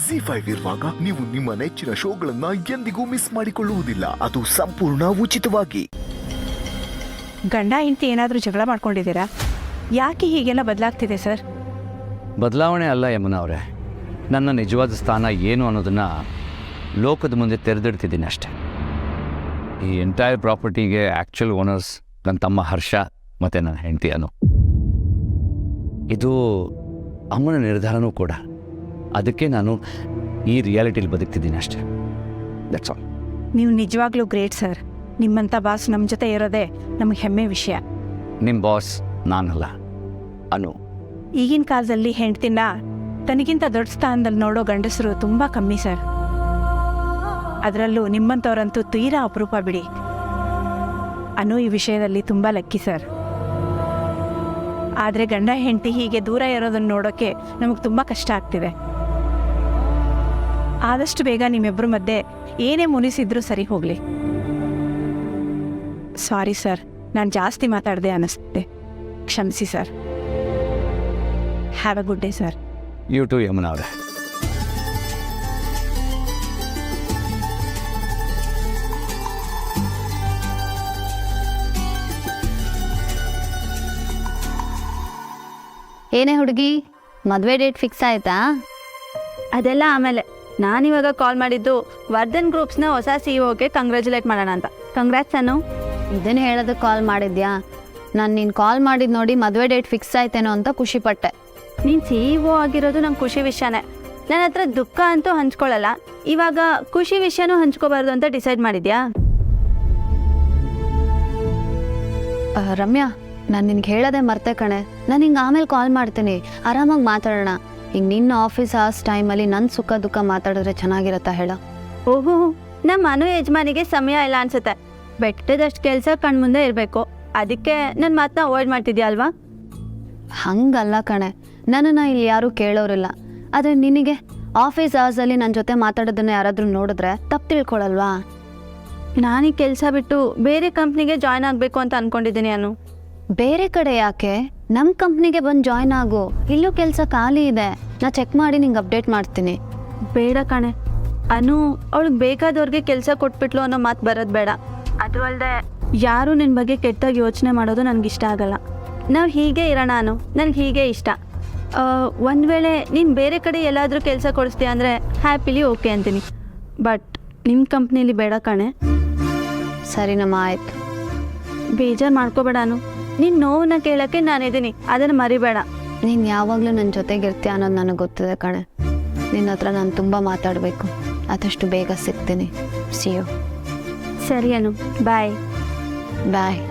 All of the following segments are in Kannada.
ಜಿ5 ಇರುವಾಗ ನೀವು ನಿಮ್ಮ ನೆಚ್ಚಿನ ಶೋಗಳನ್ನ ಎಂದಿಗೂ ಮಿಸ್ ಮಾಡಿಕೊಳ್ಳುವುದಿಲ್ಲ. ಅದು ಸಂಪೂರ್ಣ ಉಚಿತವಾಗಿ. ಗಂಡ ಹೆಂಡತಿ ಏನಾದರೂ ಜಗಳ ಮಾಡ್ಕೊಂಡಿದ್ದೀರಾ? ಯಾಕೆ ಹೀಗೆಲ್ಲ ಬದಲಾಗ್ತಿದೆ ಸರ್? ಬದಲಾವಣೆ ಅಲ್ಲ ಯಮುನಾ ಅವರೇ, ನನ್ನ ನಿಜವಾದ ಸ್ಥಾನ ಏನು ಅನ್ನೋದನ್ನು ಲೋಕದ ಮುಂದೆ ತೆರೆದಿಡ್ತಿದ್ದೀನಿ ಅಷ್ಟೆ. ಈ ಎಂಟೈರ್ ಪ್ರಾಪರ್ಟಿಗೆ ಆ್ಯಕ್ಚುಲ್ ಓನರ್ಸ್ ನನ್ನ ತಮ್ಮ ಹರ್ಷ ಮತ್ತು ನನ್ನ ಹೆಂಡತಿ ಅನು. ಇದು ಅಮ್ಮನ ನಿರ್ಧಾರನೂ ಕೂಡ. ಅದಕ್ಕೆ ನಾನು ಈ ರಿಯಾಲಿಟಿಲಿ ಬದುಕ್ತಿದ್ದೀನಿ ಅಷ್ಟೆ. That's all. ನೀವು ನಿಜವಾಗ್ಲೂ ಗ್ರೇಟ್ ಸರ್. ನಿಮ್ಮಂಥ ಬಾಸ್ ನಮ್ಮ ಜೊತೆ ಇರೋದೇ ನಮಗೆ ಹೆಮ್ಮೆ ವಿಷಯ. ನಿಮ್ಮ ಬಾಸ್ ನಾನಲ್ಲ, ಅನು. ಈಗಿನ ಕಾಲದಲ್ಲಿ ಹೆಂಡ್ತಿನ ತನಗಿಂತ ದೊಡ್ಡ ಸ್ಥಾನದಲ್ಲಿ ನೋಡೋ ಗಂಡಸರು ತುಂಬ ಕಮ್ಮಿ ಸರ್. ಅದರಲ್ಲೂ ನಿಮ್ಮಂಥವ್ರಂತೂ ತೀರಾ ಅಪರೂಪ ಬಿಡಿ. ಅನು ಈ ವಿಷಯದಲ್ಲಿ ತುಂಬ ಲಕ್ಕಿ ಸರ್. ಆದರೆ ಗಂಡ ಹೆಂಡತಿ ಹೀಗೆ ದೂರ ಇರೋದನ್ನು ನೋಡೋಕ್ಕೆ ನಮಗೆ ತುಂಬ ಕಷ್ಟ ಆಗ್ತಿದೆ. ಆದಷ್ಟು ಬೇಗ ನಿಮ್ಮಿಬ್ಬರ ಮಧ್ಯೆ ಏನೇ ಮುನಿಸಿದ್ರೂ ಸರಿ ಹೋಗಲಿ. ಸಾರಿ ಸರ್, ನಾನು ಜಾಸ್ತಿ ಮಾತಾಡಿದೆ ಅನ್ನಿಸ್ತಿದೆ. ಕ್ಷಮಿಸಿ sir. Have a good day sir. You too Yamuna ಅವರೇ. ಏನೇ ಹುಡುಗಿ, ಮದುವೆ ಡೇಟ್ ಫಿಕ್ಸ್ ಆಯ್ತಾ? ಅದೆಲ್ಲ ಆಮೇಲೆ. ನಾನಿವಾಗ ಕಾಲ್ ಮಾಡಿದ್ದು ವರ್ಧನ್ ಗ್ರೂಪ್ಸ್ನ ಹೊಸ CEO-ಗೆ ಕಂಗ್ರ್ಯಾಚುಲೇಟ್ ಮಾಡೋಣ ಅಂತ. ಕಂಗ್ರ್ಯಾಟ್ಸ್ ಅನು. ಇದನ್ನು ಹೇಳೋದಕ್ಕೆ ಕಾಲ್ ಮಾಡಿದ್ಯಾ? ನಾನು ನೀನು ಕಾಲ್ ಮಾಡಿದ್ದು ನೋಡಿ ಮದುವೆ ಡೇಟ್ ಫಿಕ್ಸ್ ಆಯ್ತೇನೋ ಅಂತ ಖುಷಿಪಟ್ಟೆ. ನೀನು CEO ಆಗಿರೋದು ನಂಗೆ ಖುಷಿ ವಿಷಯನೇ. ನನ್ನ ಹತ್ರ ದುಃಖ ಅಂತೂ ಹಂಚ್ಕೊಳ್ಳಲ್ಲ. ಇವಾಗ ಖುಷಿ ವಿಷಯನೂ ಹಂಚ್ಕೋಬಾರ್ದು ಅಂತ ಡಿಸೈಡ್ ಮಾಡಿದ್ಯಾ? ರಮ್ಯಾ, ನಾನು ನಿನ್ಗೆ ಹೇಳೋದೇ ಮರ್ತೆ ಕಣೆ. ನಾನು ಹಿಂಗೆ ಆಮೇಲೆ ಕಾಲ್ ಮಾಡ್ತೀನಿ, ಆರಾಮಾಗಿ ಮಾತಾಡೋಣ. ಈಗ ನಿನ್ನ ಆಫೀಸ್ ಆಸ್ ಟೈಮಲ್ಲಿ ನನ್ನ ಸುಖ ದುಃಖ ಮಾತಾಡಿದ್ರೆ ಚೆನ್ನಾಗಿರತ್ತಾ ಹೇಳ? ಓಹೋ, ನಮ್ಮ ಮನು ಯಜಮಾನಿಗೆ ಸಮಯ ಇಲ್ಲ ಅನ್ಸುತ್ತೆ. ಬೆಟ್ಟದಷ್ಟು ಕೆಲಸ ಕಣ್ಮುಂದೆ ಇರಬೇಕು. ಅದಕ್ಕೆ ನನ್ನ ಮಾತನ್ನ ಅವಾಯ್ಡ್ ಮಾಡ್ತಿದ್ಯಾ ಅಲ್ವಾ? ಹಂಗಲ್ಲ ಕಣೆ, ನನ್ನನ್ನು ಇಲ್ಲಿ ಯಾರೂ ಕೇಳೋರಿಲ್ಲ. ಆದರೆ ನಿನಗೆ ಆಫೀಸ್ ಅವರ್ಸಲ್ಲಿ ನನ್ನ ಜೊತೆ ಮಾತಾಡೋದನ್ನ ಯಾರಾದರೂ ನೋಡಿದ್ರೆ ತಪ್ಪು ತಿಳ್ಕೊಳಲ್ವಾ? ನಾನೀ ಕೆಲಸ ಬಿಟ್ಟು ಬೇರೆ ಕಂಪ್ನಿಗೆ ಜಾಯ್ನ್ ಆಗಬೇಕು ಅಂತ ಅಂದ್ಕೊಂಡಿದ್ದೀನಿ. ಅನು, ಬೇರೆ ಕಡೆ ಯಾಕೆ? ನಮ್ಮ ಕಂಪ್ನಿಗೆ ಬಂದು ಜಾಯ್ನ್ ಆಗು. ಇಲ್ಲೂ ಕೆಲಸ ಖಾಲಿ ಇದೆ, ನಾ ಚೆಕ್ ಮಾಡಿ ನಿಂಗೆ ಅಪ್ಡೇಟ್ ಮಾಡ್ತೀನಿ. ಬೇಡ ಕಣೆ ಅನು, ಅವಳಿಗೆ ಬೇಕಾದವ್ರಿಗೆ ಕೆಲಸ ಕೊಟ್ಬಿಟ್ಲು ಅನ್ನೋ ಮಾತು ಬರೋದು ಬೇಡ. ಅದು ಅಲ್ಲದೆ ಯಾರು ನಿನ್ನ ಬಗ್ಗೆ ಕೆಟ್ಟಾಗಿ ಯೋಚನೆ ಮಾಡೋದು ನನಗಿಷ್ಟ ಆಗಲ್ಲ. ನಾವು ಹೀಗೆ ಇರೋಣ ಅನು, ನನಗೆ ಹೀಗೆ ಇಷ್ಟ. ಒಂದು ವೇಳೆ ನೀನು ಬೇರೆ ಕಡೆ ಎಲ್ಲಾದರೂ ಕೆಲಸ ಕೊಡಿಸ್ತೀಯ ಅಂದರೆ ಹ್ಯಾಪಿಲಿ ಓಕೆ ಅಂತೀನಿ. ಬಟ್ ನಿಮ್ಮ ಕಂಪ್ನೀಲಿ ಬೇಡ ಕಣೆ. ಸರಿನಮ್ಮ, ಆಯ್ತು. ಬೇಜಾರು ಮಾಡ್ಕೋಬೇಡ ಅನು. ನಿನ್ನ ನೋವನ್ನ ಕೇಳೋಕ್ಕೆ ನಾನಿದ್ದೀನಿ, ಅದನ್ನು ಮರಿಬೇಡ. ನೀನು ಯಾವಾಗಲೂ ನನ್ನ ಜೊತೆಗಿರ್ತೀಯ ಅನ್ನೋದು ನನಗೆ ಗೊತ್ತಿದೆ ಕಣೆ. ನಿನ್ನ ಹತ್ರ ನಾನು ತುಂಬ ಮಾತಾಡಬೇಕು. ಆದಷ್ಟು ಬೇಗ ಸಿಗ್ತೀನಿ. See you. ಸರಿ Anu, bye. Bye.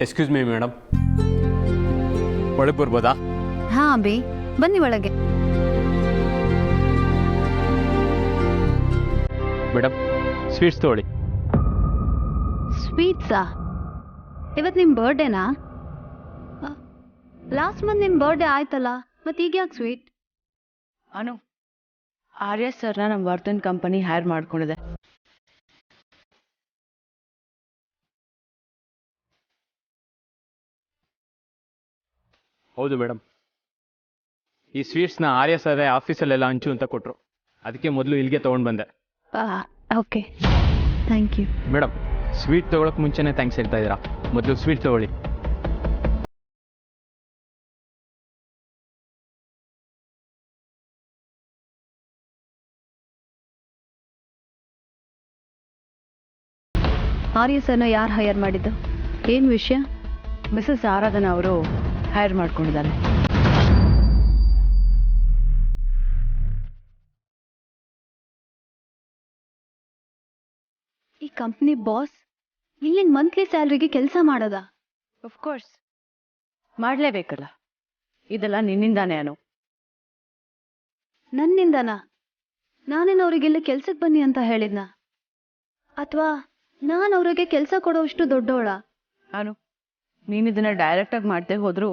Excuse me madam, ಒಳಗೆ ಬರ್ಬೋದಾ? ಹಾಂ ಅಭಿ, ಬನ್ನಿ ಒಳಗೆ. ಮೇಡಮ್, ಸ್ವೀಟ್ಸ್ ತೊಗೊಳ್ಳಿ. ಸ್ವೀಟ್ಸಾ? ಇವತ್ತು ನಿಮ್ಮ ಬರ್ಡೇನಾ? ಲಾಸ್ಟ್ ಮಂತ್ ನಿಮ್ಮ ಬರ್ಡೇ ಆಯ್ತಲ್ಲ, ಮತ್ತೆ ಈಗ ಯಾಕೆ ಸ್ವೀಟ್? ಅನು, ಆರ್ಯ ಸರ್ನ ನಮ್ಮ ವರ್ಧನ್ ಕಂಪನಿ ಹೈರ್ ಮಾಡ್ಕೊಂಡಿದೆ. ಹೌದು ಮೇಡಮ್, ಈ ಸ್ವೀಟ್ಸ್ನ ಆರ್ಯ ಸರ್ ಆಫೀಸಲ್ಲೆಲ್ಲ ಹಂಚು ಅಂತ ಕೊಟ್ಟರು. ಅದಕ್ಕೆ ಮೊದಲು ಇಲ್ಲಿಗೆ ತೊಗೊಂಡು ಬಂದೆ. Okay, thank you. Madam, sweet ತೊಗೊಳಕ್ಕೆ ಮುಂಚೆನೇ ಥ್ಯಾಂಕ್ಸ್ ಹೇಳ್ತಾ ಇದ್ದೀರಾ. ಮೊದಲು ಸ್ವೀಟ್ ತೊಗೊಳ್ಳಿ. ಆರ್ಯ ಸರ್ನ ಯಾರು ಹೈಯರ್ ಮಾಡಿದ್ದು? ಏನು ವಿಷಯ? ಮಿಸಸ್ ಆರಾಧನಾ ಅವರು ಹೈರ್ ಮಾಡ್ಕೊಂಡಿದ್ದಾರೆ. ಈ ಕಂಪ್ನಿ ಬಾಸ್ ಇಲ್ಲಿನ ಮಂತ್ಲಿ ಸ್ಯಾಲ್ರಿಗೆ ಕೆಲಸ ಮಾಡೋದಾ? ಆಫ್ಕೋರ್ಸ್, ಮಾಡಲೇಬೇಕಲ್ಲ. ಇದೆಲ್ಲ ನಿನ್ನಿಂದಾನೇ ಅನು. ನನ್ನಿಂದನಾ? ನಾನೇನು ಅವರಿಗೆಲ್ಲ ಕೆಲ್ಸಕ್ಕೆ ಬನ್ನಿ ಅಂತ ಹೇಳಿದ್ನ? ಅಥವಾ ನಾನು ಅವರಿಗೆ ಕೆಲಸ ಕೊಡೋಷ್ಟು ದೊಡ್ಡವಳ? ಅನು, ನೀನಿದನ್ನ ಡೈರೆಕ್ಟಾಗಿ ಮಾಡದೆ ಹೋದ್ರು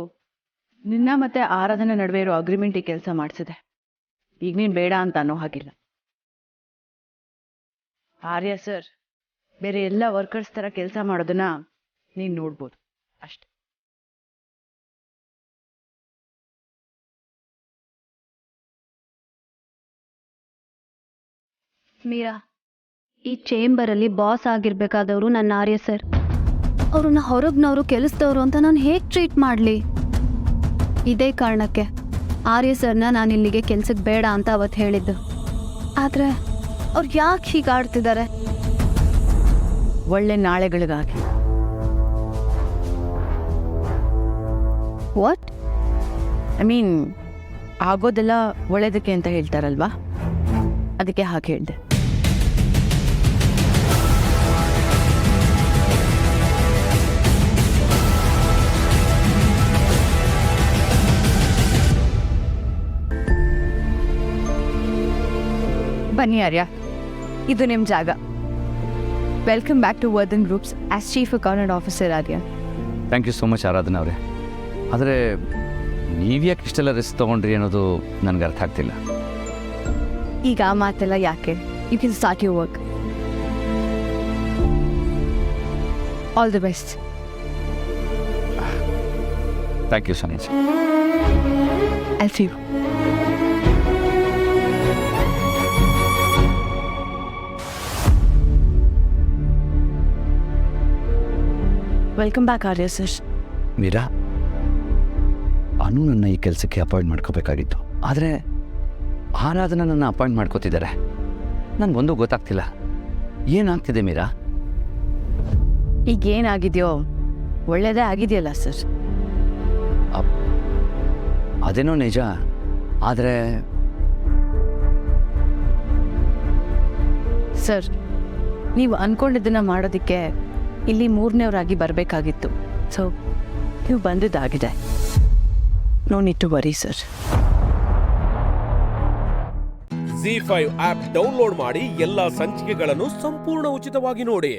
ನಿನ್ನ ಮತ್ತೆ ಆರಾಧನೆ ನಡುವೆ ಇರೋ ಅಗ್ರಿಮೆಂಟಿಗೆ ಕೆಲಸ ಮಾಡಿಸಿದೆ. ಈಗ ನೀನು ಬೇಡ ಅಂತ ಅನ್ನೋ ಹಾಗಿಲ್ಲ. ಆರ್ಯ ಸರ್ ಬೇರೆ ಎಲ್ಲ ವರ್ಕರ್ಸ್ ಥರ ಕೆಲಸ ಮಾಡೋದನ್ನ ನೀನು ನೋಡ್ಬೋದು ಅಷ್ಟೆ. ಮೀರಾ, ಈ ಚೇಂಬರಲ್ಲಿ ಬಾಸ್ ಆಗಿರ್ಬೇಕಾದವರು ನನ್ನ ಆರ್ಯ ಸರ್. ಅವ್ರನ್ನ ಹೊರಗ್ನವರು ಕೆಲಸದವರು ಅಂತ ನಾನು ಹೇಗೆ ಟ್ರೀಟ್ ಮಾಡಲಿ? ಇದೇ ಕಾರಣಕ್ಕೆ ಆರ್ಯ ಸರ್ನ ನಾನು ಇಲ್ಲಿಗೆ ಕೆಲ್ಸಕ್ಕೆ ಬೇಡ ಅಂತ ಅವತ್ತು ಹೇಳಿದ್ದು. ಆದರೆ ಅವ್ರು ಯಾಕೆ ಹೀಗೆ ಆಡ್ತಿದ್ದಾರೆ? ಒಳ್ಳೆ ನಾಳೆಗಳಿಗಾಗಿ. ವಾಟ್? ಐ ಮೀನ್ ಆಗೋದೆಲ್ಲ ಒಳ್ಳೇದಕ್ಕೆ ಅಂತ ಹೇಳ್ತಾರಲ್ವಾ, ಅದಕ್ಕೆ ಹಾಗೆ ಹೇಳಿದೆ. ಬನ್ನಿ ಆರ್ಯ, ಇದು ನಿಮ್ಮ ಜಾಗ. Welcome back to Vardhan groups as chief accountant officer Arya. Thank you so much Aradhana ಅವರೇ. ಆದರೆ ನೀವ್ಯಾಕೆ ಇಷ್ಟೆಲ್ಲ ರಿಸ್ಕ್ ತೊಗೊಂಡ್ರಿ ಅನ್ನೋದು ನನಗೆ ಅರ್ಥ ಆಗ್ತಿಲ್ಲ. ಈಗ ಆ ಮಾತೆಲ್ಲ ಯಾಕೆ? You can start your work. All the best. Thank you so much. I'll see you. Welcome back Arya sir. Meera, Anu ನನ್ನ ಈ ಕೆಲಸಕ್ಕೆ ಅಪಾಯಿಂಟ್ ಮಾಡ್ಕೋಬೇಕಾಗಿತ್ತು. ಆದರೆ ಆರಾಧನಾ ನನ್ನ ಅಪಾಯಿಂಟ್ ಮಾಡ್ಕೋತಿದ್ದಾರೆ. ನನಗೊಂದು ಗೊತ್ತಾಗ್ತಿಲ್ಲ, ಏನಾಗ್ತಿದೆ ಮೀರಾ? ಈಗ ಏನಾಗಿದೆಯೋ ಒಳ್ಳೇದೇ ಆಗಿದೆಯಲ್ಲ ಸರ್. ಅದೇನೋ ನಿಜ, ಆದರೆ ಸರ್, ನೀವು ಅಂದ್ಕೊಂಡಿದ್ದನ್ನ ಮಾಡೋದಕ್ಕೆ ಇಲ್ಲಿ 3ನೇವರಾಗಿ ಬರಬೇಕಾಗಿತ್ತು. ಸೊ ನೀವು ಬಂದಿದ್ದಾಗಿದೆ. No need to worry sir. ZEE5 app download ಮಾಡಿ ಎಲ್ಲಾ ಸಂಚಿಕೆಗಳನ್ನು ಸಂಪೂರ್ಣ ಉಚಿತವಾಗಿ ನೋಡಿ.